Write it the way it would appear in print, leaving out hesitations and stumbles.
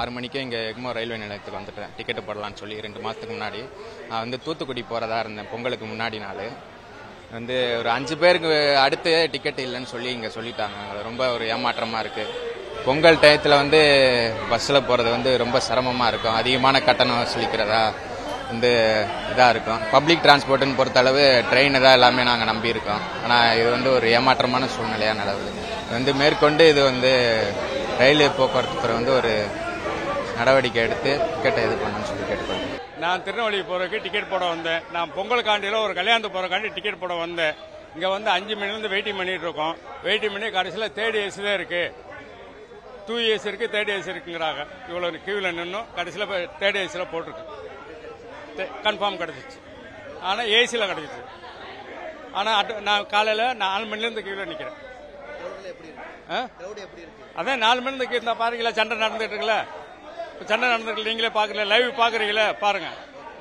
6 மணிக்கே இங்கே எக்மோர் ரயில்வே நிலையத்துக்கு வந்துட்டேன் டிக்கெட்டு போடலான்னு சொல்லி 2 மாதத்துக்கு முன்னாடி. நான் வந்து தூத்துக்குடி போகிறதா இருந்தேன் பொங்கலுக்கு முன்னாடி நாள். வந்து ஒரு 5 பேருக்கு அடுத்து டிக்கெட் இல்லைன்னு சொல்லி இங்கே சொல்லிட்டாங்க. அது ரொம்ப ஒரு ஏமாற்றமாக இருக்குது. பொங்கல் டயத்தில் வந்து பஸ்ஸில் போகிறது வந்து ரொம்ப சிரமமாக இருக்கும். அதிகமான கட்டணம் வசூலிக்கிறதா வந்து இதாக இருக்கும். பப்ளிக் டிரான்ஸ்போர்ட்டுன்னு பொறுத்தளவு ட்ரெயின் தான் எல்லாமே நாங்கள் நம்பியிருக்கோம். ஆனால் இது வந்து ஒரு ஏமாற்றமான சூழ்நிலையாக நிலவுது. வந்து மேற்கொண்டு இது வந்து ரயில்வே போக்குவரத்து துறை வந்து ஒரு நடவடிக்கை எடுத்து டிக்கெட்டை இது பண்ணணும்னு சொல்லி கேட்டுக்கொள்கிறேன். நான் திருநெல்வேலி போகிறதுக்கு டிக்கெட் போட வந்தேன். நான் பொங்கல் காண்டியில் ஒரு கல்யாணத்துக்கு போகிறக்காண்டி டிக்கெட் போட வந்தேன். இங்கே வந்து 5 மணிலேருந்து வெயிட்டிங் பண்ணிட்டு இருக்கோம். வெயிட்டிங் பண்ணி கடைசியில் 3rd AC தான் இருக்குது. 2 AC இருக்குது, 3rd AC இருக்குங்கிறாங்க. இவ்வளோ கியூவில் நின்றும் கடைசியில் 3rd ACயில் போட்டிருக்கு. கன்ஃபார்ம் கிடச்சிச்சு. ஆனால் ஏசியில் கிடச்சிச்சு. ஆனால் நான் காலையில் 4 மணிலேருந்து கியூவில் நிற்கிறேன். அதான் 4 மணிலேருந்து இருந்தால் பாருங்களா, சண்டை நடந்துட்டு இருக்குல்ல. சண்டை நடந்துருக்கு, நீங்களே பார்க்கல, லைவ் பார்க்குறீங்களே பாருங்கள்.